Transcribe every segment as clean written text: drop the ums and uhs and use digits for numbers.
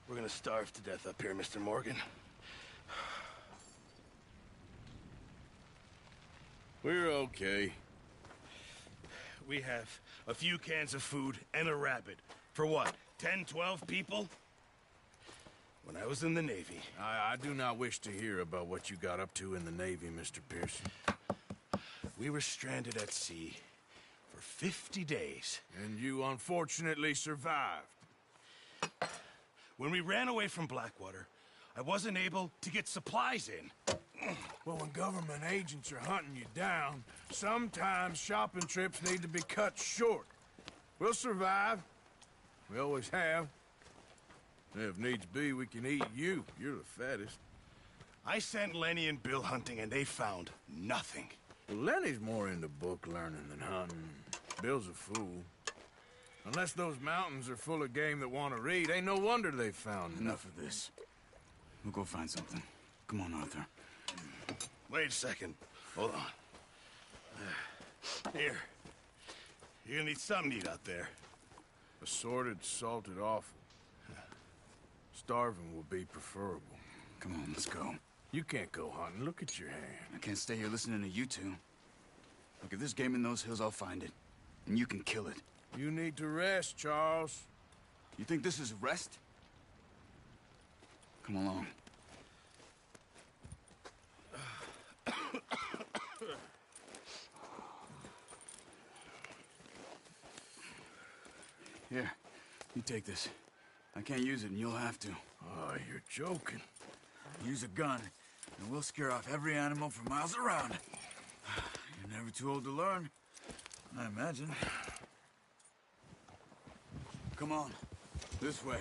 We're gonna starve to death up here, Mr. Morgan. We're okay. We have a few cans of food and a rabbit. For what, 10, 12 people? When I was in the Navy... I do not wish to hear about what you got up to in the Navy, Mr. Pearson. We were stranded at sea for 50 days. And you unfortunately survived. When we ran away from Blackwater, I wasn't able to get supplies in. Well, when government agents are hunting you down, sometimes shopping trips need to be cut short. We'll survive. We always have. If needs be, we can eat you. You're the fattest. I sent Lenny and Bill hunting, and they found nothing. Well, Lenny's more into book learning than hunting. Bill's a fool. Unless those mountains are full of game that want to read, ain't no wonder they found Enough of this. We'll go find something. Come on, Arthur. Wait a second. Hold on. Here. You're gonna need something to eat out there. Assorted, salted offal. Starving will be preferable. Come on, let's go. You can't go hunting. Look at your hand. I can't stay here listening to you two. Look, if there's game in those hills, I'll find it. And you can kill it. You need to rest, Charles. You think this is rest? Come along. Here, you take this. I can't use it, and you'll have to. Oh, you're joking. Use a gun, and we'll scare off every animal for miles around. You're never too old to learn, I imagine. Come on, this way.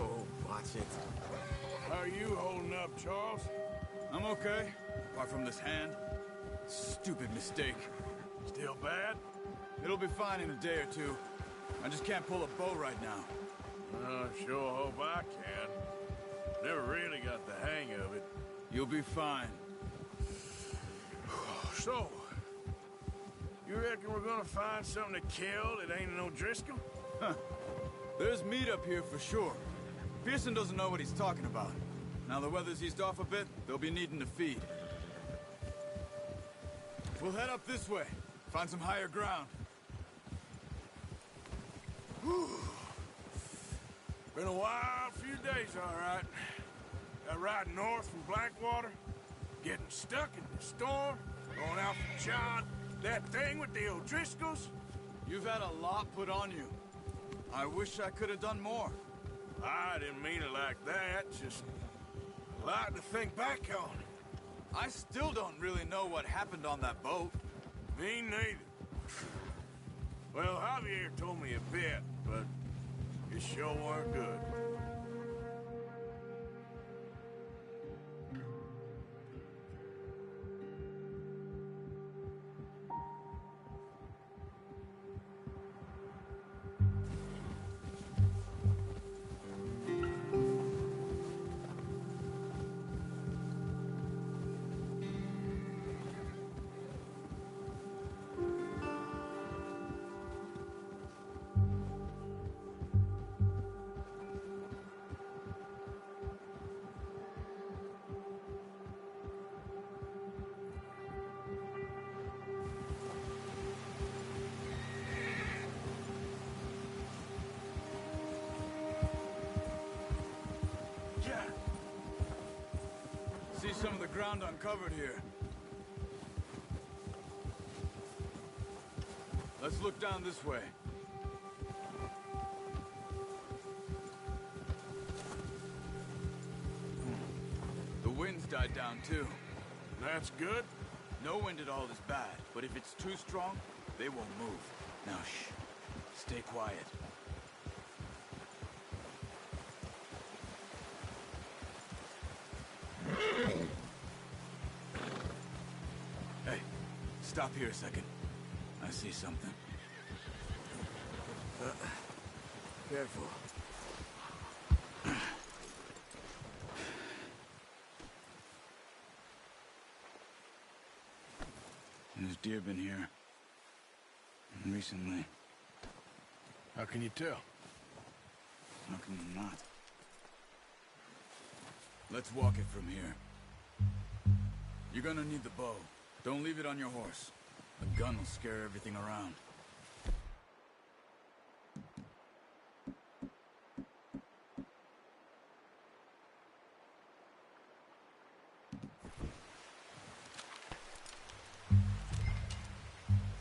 Oh, watch it. How are you holding up, Charles? I'm okay, apart from this hand. Stupid mistake. Still bad? It'll be fine in a day or two. I just can't pull a bow right now. I sure hope I can. Never really got the hang of it. You'll be fine. So, you reckon we're gonna find something to kill that ain't no Driscoll? Huh. There's meat up here for sure. Pearson doesn't know what he's talking about. Now the weather's eased off a bit, they'll be needing to feed. We'll head up this way. Find some higher ground. Whew. Been a wild few days, all right. That ride north from Blackwater, getting stuck in the storm, going out for John, that thing with the O'Driscolls. You've had a lot put on you. I wish I could have done more. I didn't mean it like that, just a lot to think back on. I still don't really know what happened on that boat. Me neither. Well, Javier told me a bit, but it sure weren't good. See some of the ground uncovered here. Let's look down this way. The wind's died down too. That's good. No wind at all is bad, but if it's too strong, they won't move. Now shh. Stay quiet. Stop here a second. I see something. Careful. There's deer been here. Recently. How can you tell? How can you not? Let's walk it from here. You're gonna need the bow. Don't leave it on your horse. A gun will scare everything around.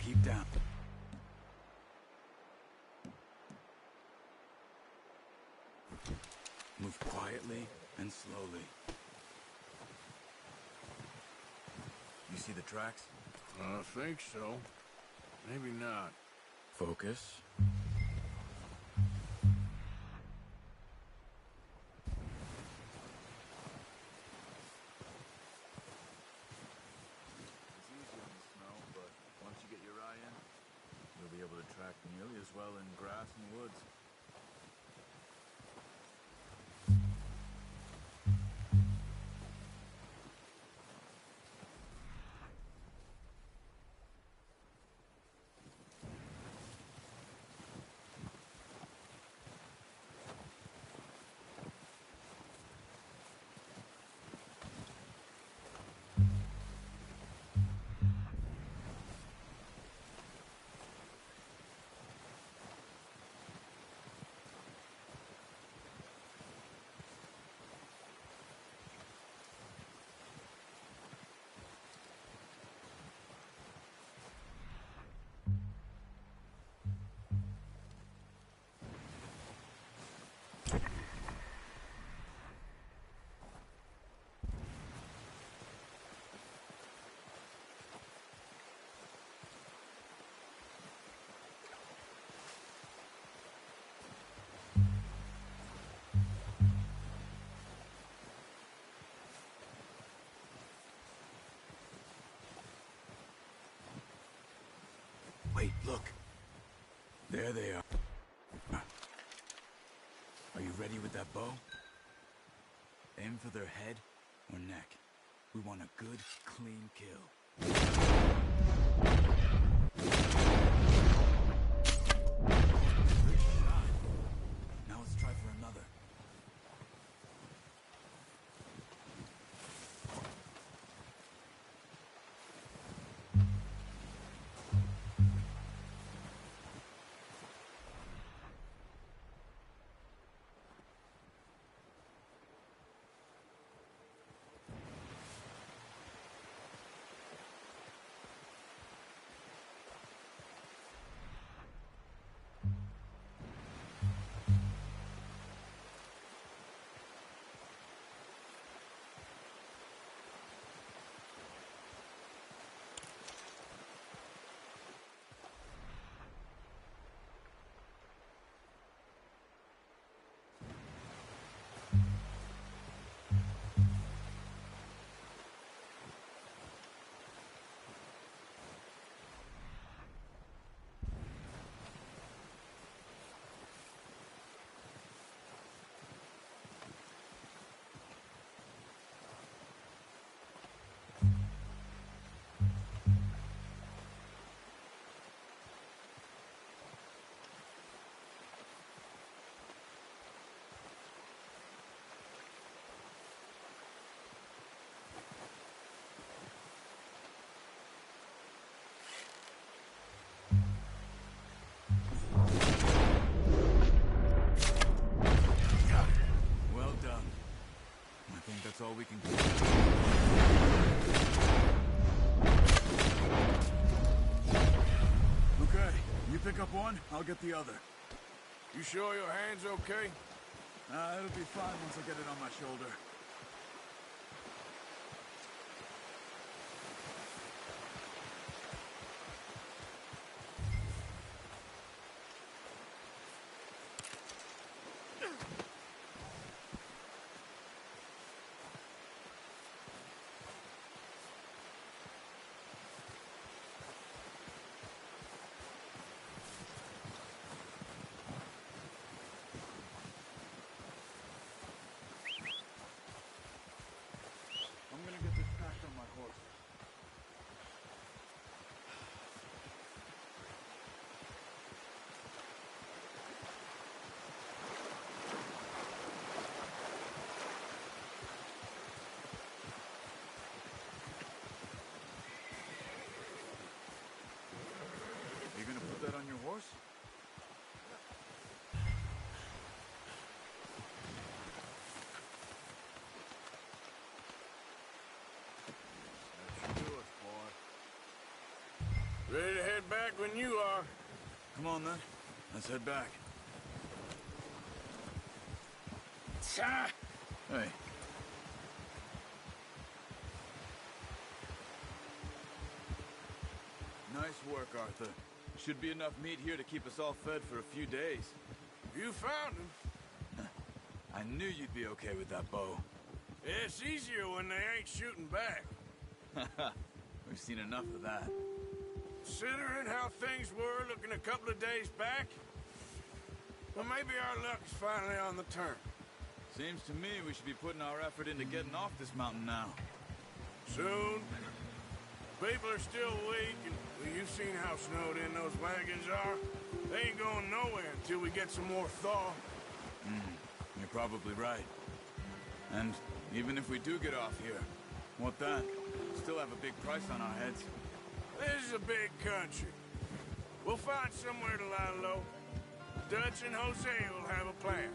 Keep down. Move quietly and slowly. You see the tracks? I think so. Maybe not. Focus. It's easier in the snow, but once you get your eye in, you'll be able to track nearly as well in grass and woods. Wait, look. There they are. Are you ready with that bow? Aim for their head or neck. We want a good, clean kill. Good shot. Now let's try for another. That's all we can do. Okay, you pick up one, I'll get the other. You sure your hand's okay? It'll be fine once I get it on my shoulder. back when you are. Come on, then. Let's head back. Hey. Nice work, Arthur. Should be enough meat here to keep us all fed for a few days. You found him. I knew you'd be okay with that bow. It's easier when they ain't shooting back. We've seen enough of that. Considering how things were looking a couple of days back, well, maybe our luck is finally on the turn. Seems to me we should be putting our effort into getting off this mountain now. Soon. People are still weak, and well, you've seen how snowed in those wagons are. They ain't going nowhere until we get some more thaw. You're probably right. And even if we do get off here, what then? Still have a big price on our heads. This is a big country. We'll find somewhere to lie low. Dutch and Jose will have a plan.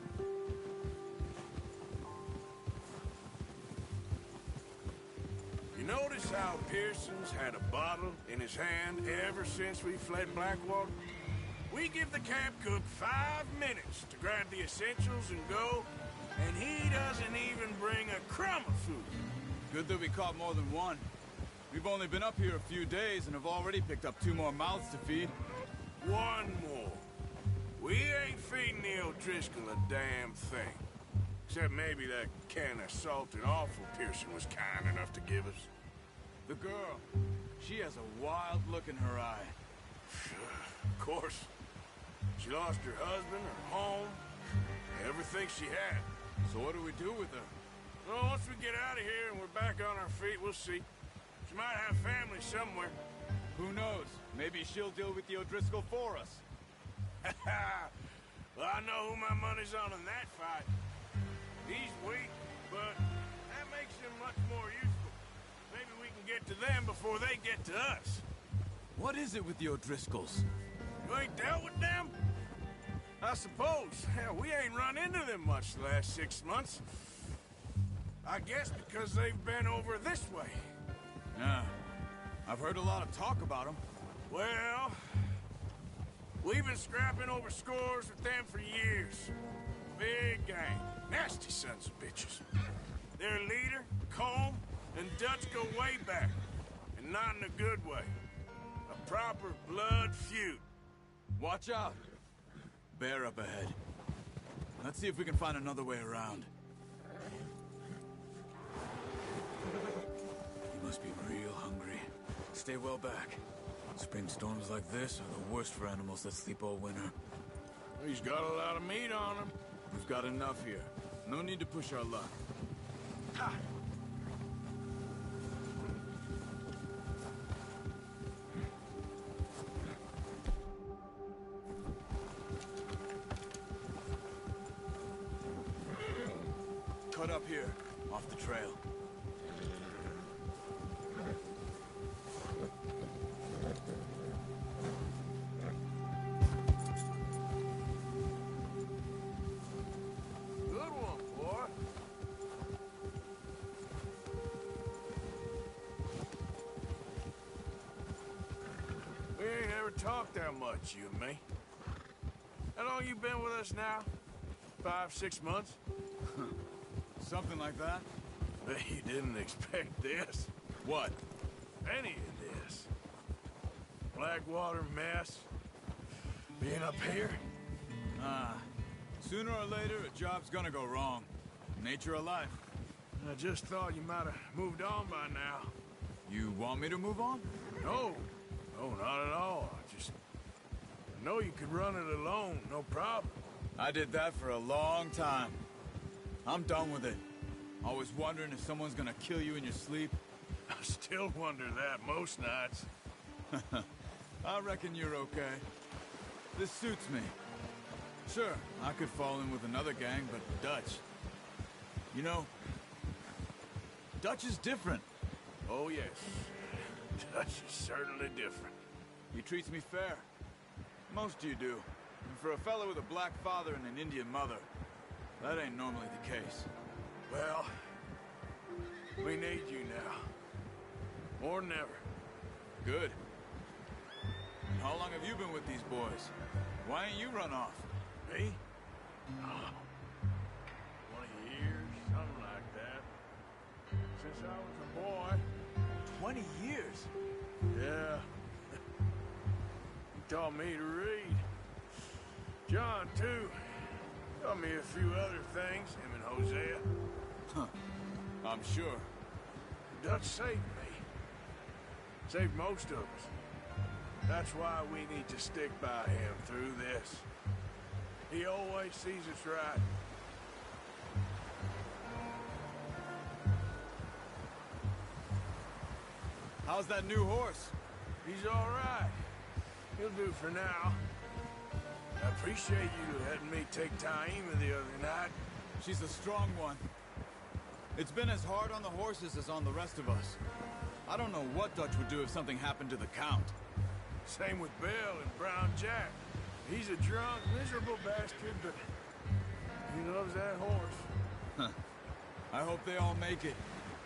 You notice how Pearson's had a bottle in his hand ever since we fled Blackwater? We give the camp cook 5 minutes to grab the essentials and go, and he doesn't even bring a crumb of food. Good that we caught more than one. We've only been up here a few days and have already picked up 2 more mouths to feed. 1 more. We ain't feeding the O'Driscoll a damn thing. Except maybe that can of salted offal Pearson was kind enough to give us. The girl, she has a wild look in her eye. Of course. She lost her husband, her home, everything she had. So what do we do with her? Well, once we get out of here and we're back on our feet, we'll see. She might have family somewhere. Who knows? Maybe she'll deal with the O'Driscoll for us. Well, I know who my money's on in that fight. He's weak, but that makes him much more useful. Maybe we can get to them before they get to us. What is it with the O'Driscolls? You ain't dealt with them? I suppose. Hell, we ain't run into them much the last 6 months. I guess because they've been over this way. Yeah. I've heard a lot of talk about them. Well, we've been scrapping over scores with them for years. Big gang. Nasty sons of bitches. Their leader, Combe, and Dutch go way back. And not in a good way. A proper blood feud. Watch out. Bear up ahead. Let's see if we can find another way around. You must be real hungry. Stay well back. Spring storms like this are the worst for animals that sleep all winter. He's got a lot of meat on him. We've got enough here. No need to push our luck. Ha! Cut up here, off the trail. Good one, boy. We ain't ever talked that much, you and me. How long you been with us now? 5, 6 months? Something like that? Bet you didn't expect this. What? Any of this. Blackwater mess. Being up here. Sooner or later, a job's gonna go wrong. Nature of life. I just thought you might have moved on by now. You want me to move on? No. No, not at all. I know you could run it alone, no problem. I did that for a long time. I'm done with it. Always wondering if someone's gonna kill you in your sleep. I still wonder that most nights. I reckon you're okay. This suits me. Sure, I could fall in with another gang, but Dutch... You know, Dutch is different. Oh, yes. Dutch is certainly different. He treats me fair. Most of you do. And for a fellow with a black father and an Indian mother, that ain't normally the case. Well, we need you now. More than ever. Good. How long have you been with these boys? Why ain't you run off? Me? 20 years, something like that. Since I was a boy. 20 years? Yeah. He taught me to read. John, too. Taught me a few other things, him and Hosea. Huh. I'm sure. Dutch saved me. Saved most of us. That's why we need to stick by him through this. He always sees us right. How's that new horse? He's all right. He'll do for now. I appreciate you letting me take Taima the other night. She's a strong one. It's been as hard on the horses as on the rest of us. I don't know what Dutch would do if something happened to the Count. Same with Bill and Brown Jack. He's a drunk, miserable bastard, but he loves that horse. Huh. I hope they all make it.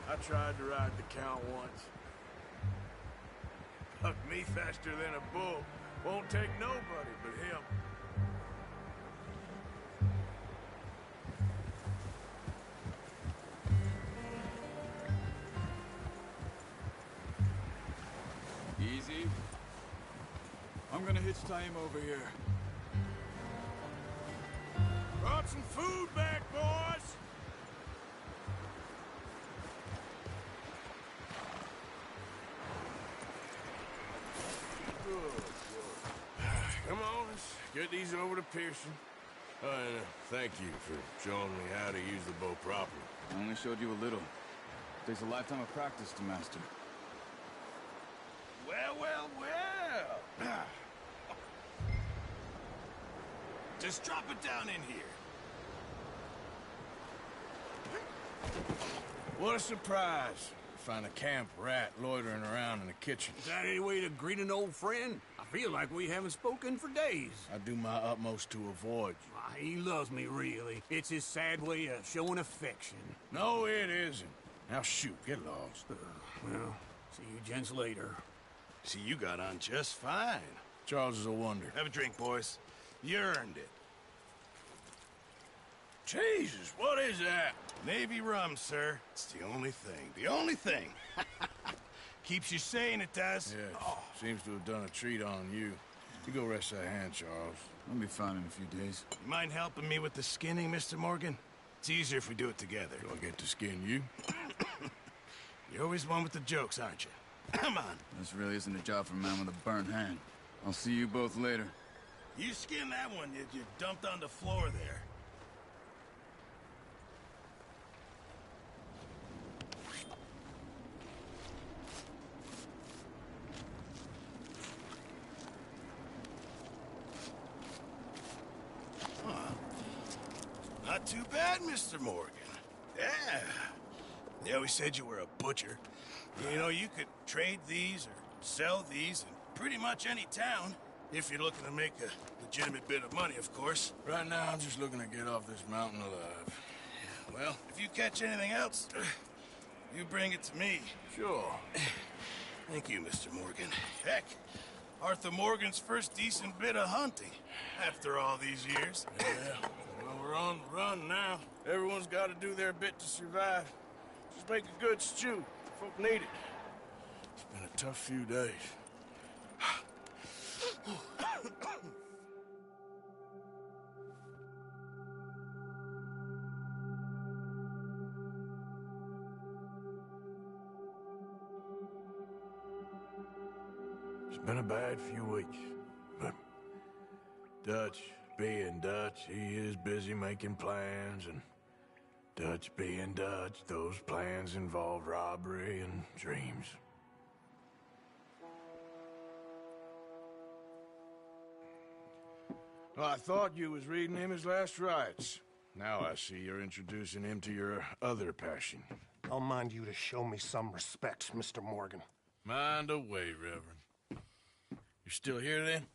I tried to ride the Count once. Bucked me faster than a bull. Won't take nobody but him. Easy. I'm gonna hitch Taima over here. Brought some food back, boys! Good. Come on, let's get these over to Pearson. And thank you for showing me how to use the bow properly. I only showed you a little. Takes a lifetime of practice to master. Well, well, well. Just drop it down in here. What a surprise. Find a camp rat loitering around in the kitchen. Is that any way to greet an old friend? I feel like we haven't spoken for days. I do my utmost to avoid you. Why, he loves me, really. It's his sad way of showing affection. No, it isn't. Now shoot, get lost. Well, see you gents later. See, you got on just fine. Charles is a wonder. Have a drink, boys. You earned it. Jesus, what is that? Navy rum, sir. It's the only thing. The only thing. Keeps you sane, it does. Yeah, seems to have done a treat on you. You go rest that hand, Charles. I'll be fine in a few days. You mind helping me with the skinning, Mr. Morgan? It's easier if we do it together. Do I get to skin you? You're always one with the jokes, aren't you? Come on. This really isn't a job for a man with a burnt hand. I'll see you both later. You skin that one you dumped on the floor there. Not too bad, Mr. Morgan. Yeah. They always said you were a butcher. You know, you could trade these or sell these in pretty much any town, if you're looking to make a legitimate bit of money, of course. Right now, I'm just looking to get off this mountain alive. Well, if you catch anything else, you bring it to me. Sure. Thank you, Mr. Morgan. Heck, Arthur Morgan's first decent bit of hunting, after all these years. Yeah, well, we're on the run now. Everyone's got to do their bit to survive. Just make a good stew. Folk need it. It's been a tough few days. It's been a bad few weeks, but Dutch being Dutch, he is busy making plans, and Dutch being Dutch, those plans involve robbery and dreams. Well, I thought you was reading him his last rites. Now I see you're introducing him to your other passion. I'll mind you to show me some respect, Mr. Morgan. Mind away, Reverend. You're still here, then?